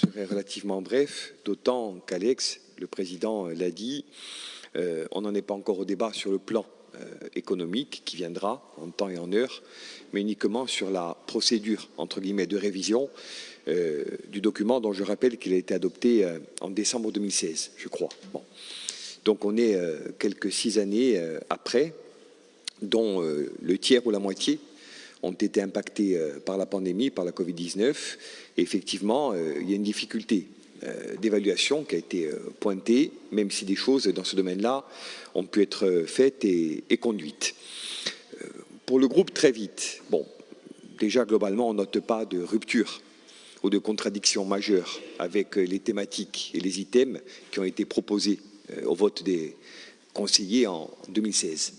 serai relativement bref, d'autant qu'Alex, le président, l'a dit, on n'en est pas encore au débat sur le plan économique qui viendra en temps et en heure, mais uniquement sur la procédure, entre guillemets, de révision du document dont je rappelle qu'il a été adopté en décembre 2016, je crois. Bon. Donc on est quelques 6 années après, dont le tiers ou la moitié ont été impactés par la pandémie, par la Covid-19. Et effectivement, il y a une difficulté d'évaluation qui a été pointée, même si des choses dans ce domaine-là ont pu être faites et conduites. Pour le groupe, très vite, bon, déjà globalement, on ne note pas de rupture ou de contradiction majeure avec les thématiques et les items qui ont été proposés au vote des conseillers en 2016.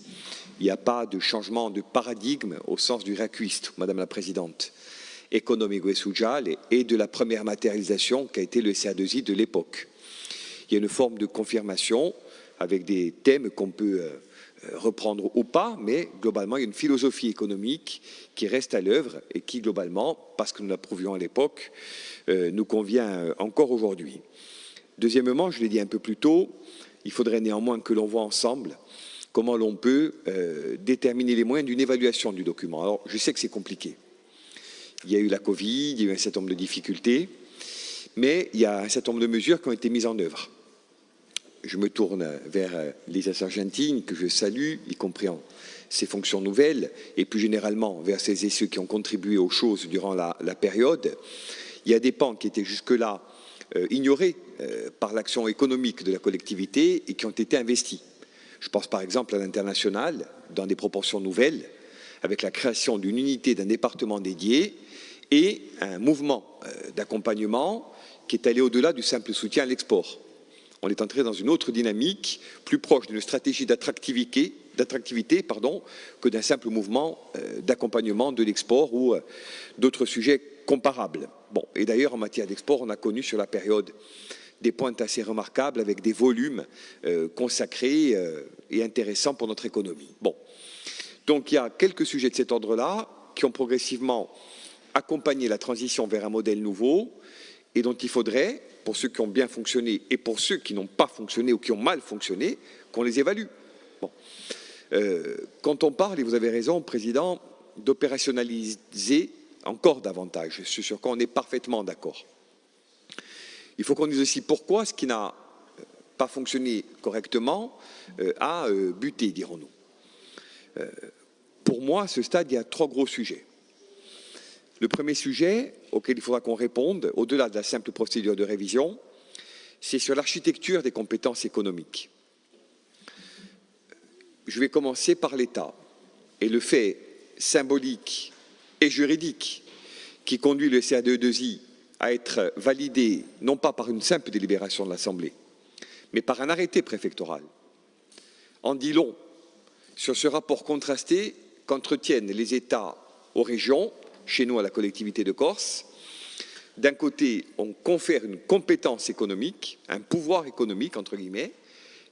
Il n'y a pas de changement de paradigme au sens du reacquist, Madame la Présidente, économique et social et de la première matérialisation qui a été le CA2I de l'époque. Il y a une forme de confirmation avec des thèmes qu'on peut reprendre ou pas, mais globalement, il y a une philosophie économique qui reste à l'œuvre et qui, globalement, parce que nous l'approuvions à l'époque, nous convient encore aujourd'hui. Deuxièmement, je l'ai dit un peu plus tôt, il faudrait néanmoins que l'on voit ensemble comment l'on peut déterminer les moyens d'une évaluation du document. Alors, je sais que c'est compliqué. Il y a eu la Covid, il y a eu un certain nombre de difficultés, mais il y a un certain nombre de mesures qui ont été mises en œuvre. Je me tourne vers Lisa Sargentini, que je salue, y compris en ses fonctions nouvelles, et plus généralement vers celles et ceux qui ont contribué aux choses durant la période. Il y a des pans qui étaient jusque-là ignorés par l'action économique de la collectivité et qui ont été investis. Je pense par exemple à l'international, dans des proportions nouvelles, avec la création d'une unité d'un département dédié et un mouvement d'accompagnement qui est allé au-delà du simple soutien à l'export. On est entré dans une autre dynamique, plus proche d'une stratégie d'attractivité que d'un simple mouvement d'accompagnement de l'export ou d'autres sujets comparables. Bon, et d'ailleurs, en matière d'export, on a connu sur la période des pointes assez remarquables avec des volumes consacrés et intéressants pour notre économie. Bon. Donc il y a quelques sujets de cet ordre-là qui ont progressivement accompagné la transition vers un modèle nouveau et dont il faudrait, pour ceux qui ont bien fonctionné et pour ceux qui n'ont pas fonctionné ou qui ont mal fonctionné, qu'on les évalue. Bon. Quand on parle, et vous avez raison, Président, d'opérationnaliser encore davantage, ce sur quoi on est parfaitement d'accord. Il faut qu'on dise aussi pourquoi ce qui n'a pas fonctionné correctement a buté, dirons-nous. Pour moi, à ce stade, il y a 3 gros sujets. Le premier sujet auquel il faudra qu'on réponde, au-delà de la simple procédure de révision, c'est sur l'architecture des compétences économiques. Je vais commencer par l'État et le fait symbolique et juridique qui conduit le CA2I à être validé non pas par une simple délibération de l'Assemblée, mais par un arrêté préfectoral, en dit long sur ce rapport contrasté qu'entretiennent les États aux régions, chez nous à la collectivité de Corse. D'un côté, on confère une compétence économique, un pouvoir économique, entre guillemets,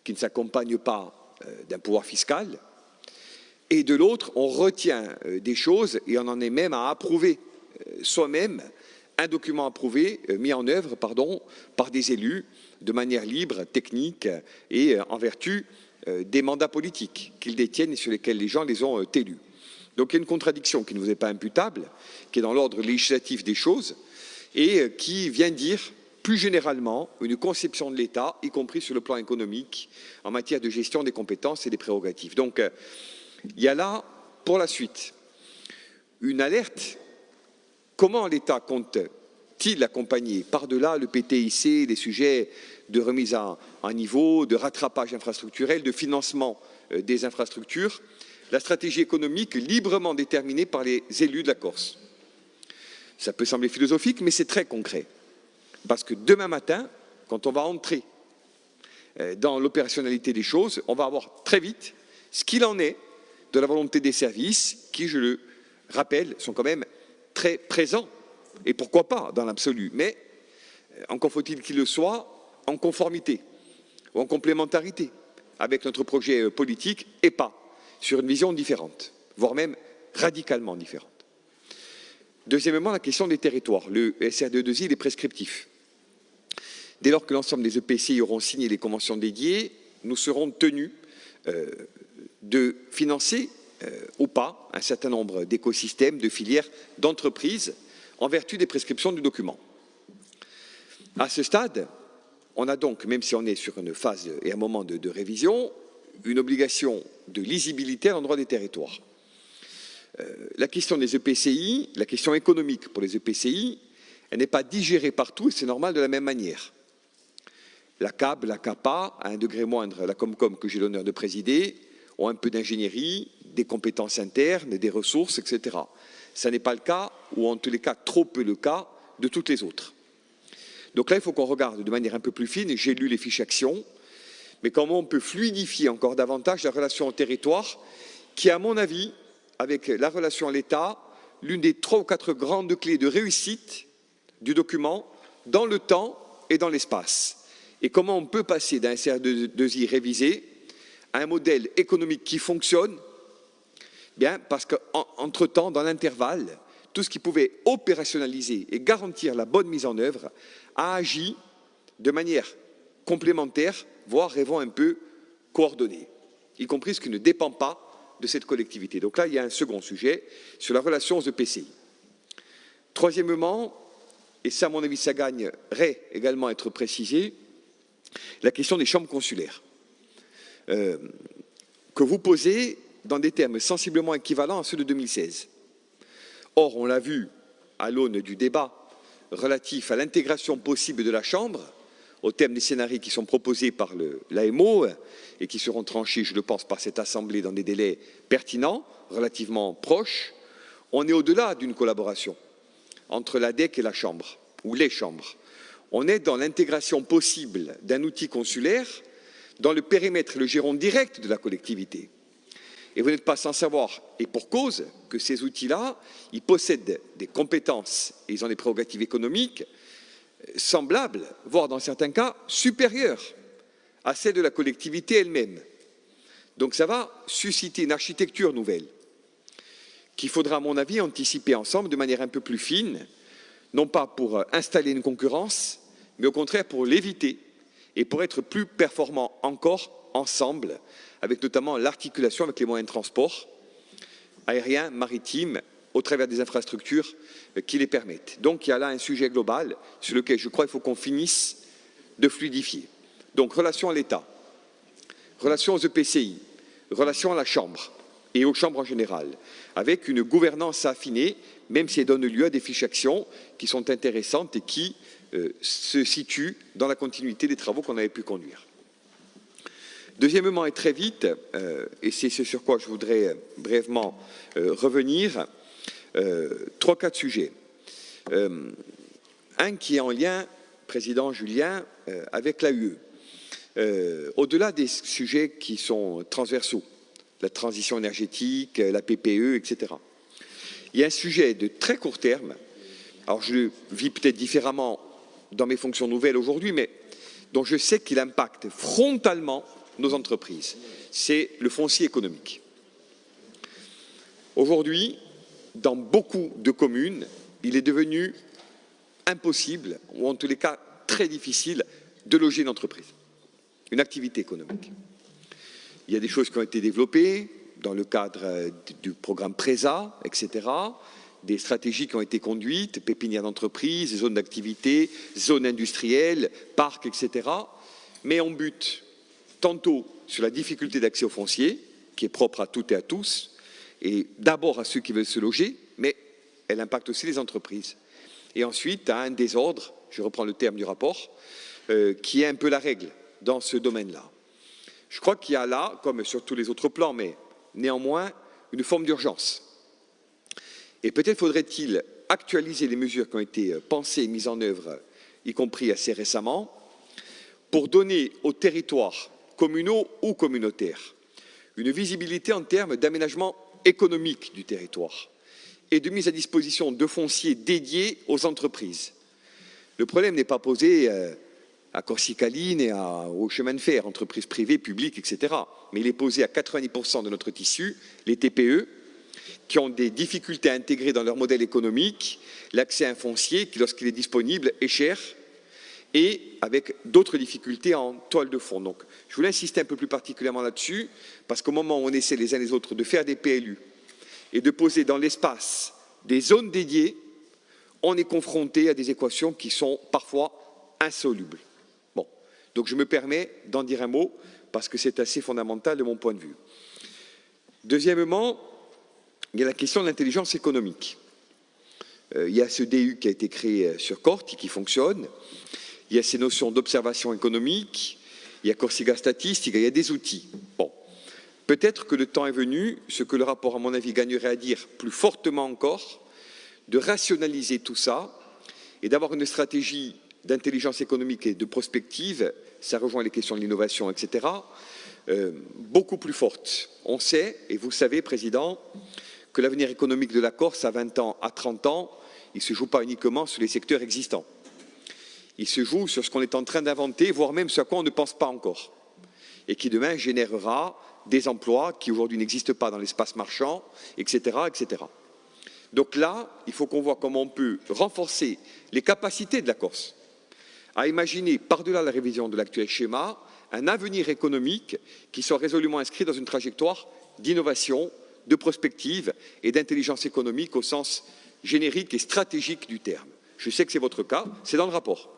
qui ne s'accompagne pas d'un pouvoir fiscal, et de l'autre, on retient des choses et on en est même à approuver soi-même un document approuvé, mis en œuvre, par des élus de manière libre, technique et en vertu des mandats politiques qu'ils détiennent et sur lesquels les gens les ont élus. Donc il y a une contradiction qui ne vous est pas imputable, qui est dans l'ordre législatif des choses et qui vient dire plus généralement une conception de l'État, y compris sur le plan économique, en matière de gestion des compétences et des prérogatives. Donc il y a là, pour la suite, une alerte. Comment l'État compte-t-il accompagner par-delà le PTIC, les sujets de remise à niveau, de rattrapage infrastructurel, de financement des infrastructures, la stratégie économique librement déterminée par les élus de la Corse? Ça peut sembler philosophique, mais c'est très concret. Parce que demain matin, quand on va entrer dans l'opérationnalité des choses, on va avoir très vite ce qu'il en est de la volonté des services qui, je le rappelle, sont quand même très présents, et pourquoi pas dans l'absolu, mais encore faut-il qu'il le soit en conformité ou en complémentarité avec notre projet politique et pas sur une vision différente, voire même radicalement différente. Deuxièmement, la question des territoires. Le SR2I, il est prescriptif. Dès lors que l'ensemble des EPCI auront signé les conventions dédiées, nous serons tenus de financer ou pas un certain nombre d'écosystèmes, de filières, d'entreprises en vertu des prescriptions du document. À ce stade, on a donc, même si on est sur une phase et un moment de révision, une obligation de lisibilité à l'endroit des territoires. La question des EPCI, la question économique pour les EPCI, elle n'est pas digérée partout et c'est normal de la même manière. La CAB, la CAPA, à un degré moindre, la Comcom que j'ai l'honneur de présider, ont un peu d'ingénierie, des compétences internes, des ressources, etc. Ça n'est pas le cas, ou en tous les cas trop peu le cas, de toutes les autres. Donc là, il faut qu'on regarde de manière un peu plus fine, et j'ai lu les fiches actions, mais comment on peut fluidifier encore davantage la relation au territoire, qui, à mon avis, avec la relation à l'État, l'une des 3 ou 4 grandes clés de réussite du document dans le temps et dans l'espace. Et comment on peut passer d'un CR2I révisé à un modèle économique qui fonctionne, bien, parce qu'entre-temps, dans l'intervalle, tout ce qui pouvait opérationnaliser et garantir la bonne mise en œuvre a agi de manière complémentaire, voire rêvant un peu coordonnée, y compris ce qui ne dépend pas de cette collectivité. Donc là, il y a un second sujet sur la relation aux EPCI. Troisièmement, et ça, à mon avis, ça gagnerait également à être précisé, la question des chambres consulaires, que vous posez dans des termes sensiblement équivalents à ceux de 2016. Or, on l'a vu à l'aune du débat relatif à l'intégration possible de la Chambre, au terme des scénarios qui sont proposés par l'AMO et qui seront tranchés, je le pense, par cette Assemblée dans des délais pertinents, relativement proches, on est au-delà d'une collaboration entre l'ADEC et la Chambre, ou les chambres. On est dans l'intégration possible d'un outil consulaire dans le périmètre et le giron direct de la collectivité. Et vous n'êtes pas sans savoir, et pour cause, que ces outils-là, ils possèdent des compétences et ils ont des prérogatives économiques semblables, voire dans certains cas supérieures à celles de la collectivité elle-même. Donc ça va susciter une architecture nouvelle qu'il faudra, à mon avis, anticiper ensemble de manière un peu plus fine, non pas pour installer une concurrence, mais au contraire pour l'éviter et pour être plus performants encore ensemble, avec notamment l'articulation avec les moyens de transport aériens, maritimes, au travers des infrastructures qui les permettent. Donc il y a là un sujet global sur lequel je crois qu'il faut qu'on finisse de fluidifier. Donc relation à l'État, relation aux EPCI, relation à la Chambre et aux chambres en général, avec une gouvernance affinée, même si elle donne lieu à des fiches actions qui sont intéressantes et qui se situent dans la continuité des travaux qu'on avait pu conduire. Deuxièmement, et très vite, et c'est ce sur quoi je voudrais brièvement revenir, 3-4 sujets. Un qui est en lien, Président Julien, avec l'AUE. Au-delà des sujets qui sont transversaux, la transition énergétique, la PPE, etc. Il y a un sujet de très court terme, alors je le vis peut-être différemment dans mes fonctions nouvelles aujourd'hui, mais dont je sais qu'il impacte frontalement nos entreprises. C'est le foncier économique. Aujourd'hui, dans beaucoup de communes, il est devenu impossible, ou en tous les cas très difficile, de loger une entreprise, une activité économique. Il y a des choses qui ont été développées dans le cadre du programme PRESA, etc., des stratégies qui ont été conduites, pépinières d'entreprise, zones d'activité, zones industrielles, parcs, etc., mais on bute tantôt sur la difficulté d'accès au foncier, qui est propre à toutes et à tous, et d'abord à ceux qui veulent se loger, mais elle impacte aussi les entreprises. Et ensuite, à un désordre, je reprends le terme du rapport, qui est un peu la règle dans ce domaine-là. Je crois qu'il y a là, comme sur tous les autres plans, mais néanmoins, une forme d'urgence. Et peut-être faudrait-il actualiser les mesures qui ont été pensées et mises en œuvre, y compris assez récemment, pour donner aux territoires communaux ou communautaires une visibilité en termes d'aménagement économique du territoire et de mise à disposition de fonciers dédiés aux entreprises. Le problème n'est pas posé à Corsicaline et au chemin de fer, entreprises privées, publiques, etc. Mais il est posé à 90% de notre tissu, les TPE, qui ont des difficultés à intégrer dans leur modèle économique l'accès à un foncier qui, lorsqu'il est disponible, est cher et avec d'autres difficultés en toile de fond. Donc, je voulais insister un peu plus particulièrement là-dessus, parce qu'au moment où on essaie les uns les autres de faire des PLU et de poser dans l'espace des zones dédiées, on est confronté à des équations qui sont parfois insolubles. Bon, donc je me permets d'en dire un mot, parce que c'est assez fondamental de mon point de vue. Deuxièmement, il y a la question de l'intelligence économique. Il y a ce DU qui a été créé sur Corti, qui fonctionne. Il y a ces notions d'observation économique, il y a Corsica Statistica, il y a des outils. Bon, peut-être que le temps est venu, ce que le rapport, à mon avis, gagnerait à dire plus fortement encore, de rationaliser tout ça et d'avoir une stratégie d'intelligence économique et de prospective, ça rejoint les questions de l'innovation, etc., beaucoup plus forte. On sait, et vous savez, Président, que l'avenir économique de la Corse, à 20 ans, à 30 ans, il ne se joue pas uniquement sur les secteurs existants. Il se joue sur ce qu'on est en train d'inventer, voire même ce à quoi on ne pense pas encore, et qui demain générera des emplois qui aujourd'hui n'existent pas dans l'espace marchand, etc., etc. Donc là, il faut qu'on voit comment on peut renforcer les capacités de la Corse à imaginer, par-delà la révision de l'actuel schéma, un avenir économique qui soit résolument inscrit dans une trajectoire d'innovation, de prospective et d'intelligence économique au sens générique et stratégique du terme. Je sais que c'est votre cas, c'est dans le rapport.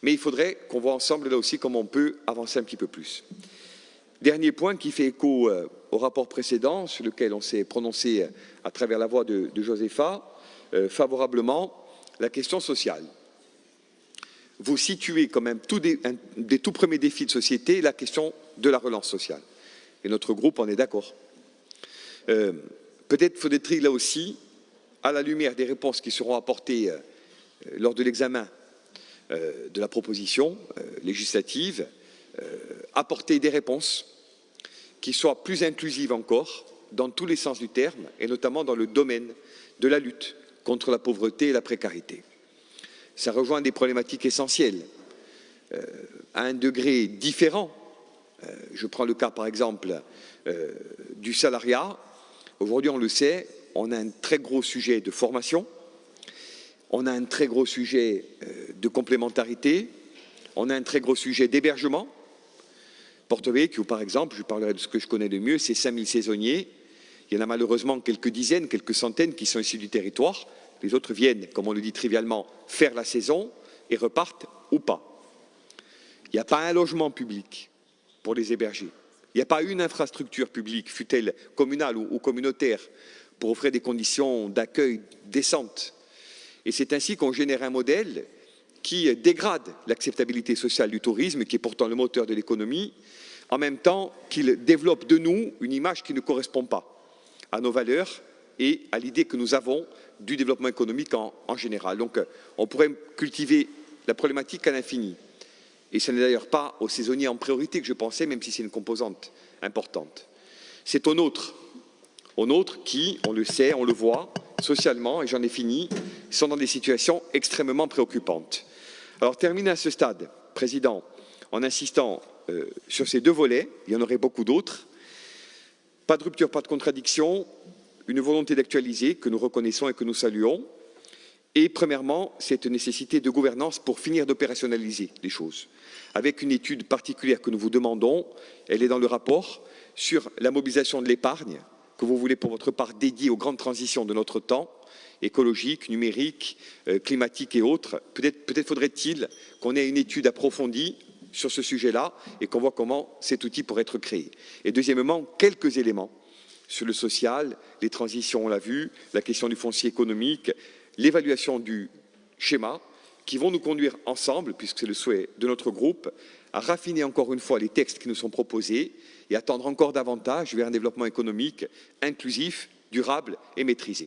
Mais il faudrait qu'on voit ensemble là aussi comment on peut avancer un petit peu plus. Dernier point qui fait écho au rapport précédent, sur lequel on s'est prononcé à travers la voix de Josepha, favorablement, la question sociale. Vous situez quand même un des tout premiers défis de société, la question de la relance sociale. Et notre groupe en est d'accord. Peut-être faudrait-il là aussi, à la lumière des réponses qui seront apportées lors de l'examen de la proposition législative, apporter des réponses qui soient plus inclusives encore dans tous les sens du terme et notamment dans le domaine de la lutte contre la pauvreté et la précarité. Ça rejoint des problématiques essentielles à un degré différent. Je prends le cas par exemple du salariat. Aujourd'hui, on le sait, on a un très gros sujet de formation, on a un très gros sujet de complémentarité, on a un très gros sujet d'hébergement. Porto Vecchio, par exemple, je parlerai de ce que je connais le mieux, c'est 5000 saisonniers. Il y en a malheureusement quelques dizaines, quelques centaines qui sont issus du territoire. Les autres viennent, comme on le dit trivialement, faire la saison et repartent ou pas. Il n'y a pas un logement public pour les héberger. Il n'y a pas une infrastructure publique, fût-elle communale ou communautaire, pour offrir des conditions d'accueil décentes. Et c'est ainsi qu'on génère un modèle qui dégrade l'acceptabilité sociale du tourisme, qui est pourtant le moteur de l'économie, en même temps qu'il développe de nous une image qui ne correspond pas à nos valeurs et à l'idée que nous avons du développement économique en général. Donc on pourrait cultiver la problématique à l'infini. Et ce n'est d'ailleurs pas aux saisonniers en priorité que je pensais, même si c'est une composante importante. C'est aux nôtres qui, on le sait, on le voit, socialement, et j'en ai fini, sont dans des situations extrêmement préoccupantes. Alors, terminer à ce stade, Président, en insistant sur ces deux volets, il y en aurait beaucoup d'autres. Pas de rupture, pas de contradiction, une volonté d'actualiser que nous reconnaissons et que nous saluons. Et premièrement, cette nécessité de gouvernance pour finir d'opérationnaliser les choses. Avec une étude particulière que nous vous demandons, elle est dans le rapport, sur la mobilisation de l'épargne, que vous voulez pour votre part dédiée aux grandes transitions de notre temps, écologique, numérique, climatique et autres. Peut-être faudrait-il qu'on ait une étude approfondie sur ce sujet-là et qu'on voit comment cet outil pourrait être créé. Et deuxièmement, quelques éléments sur le social, les transitions, on l'a vu, la question du foncier économique, l'évaluation du schéma, qui vont nous conduire ensemble, puisque c'est le souhait de notre groupe, à raffiner encore une fois les textes qui nous sont proposés et à tendre encore davantage vers un développement économique inclusif, durable et maîtrisé.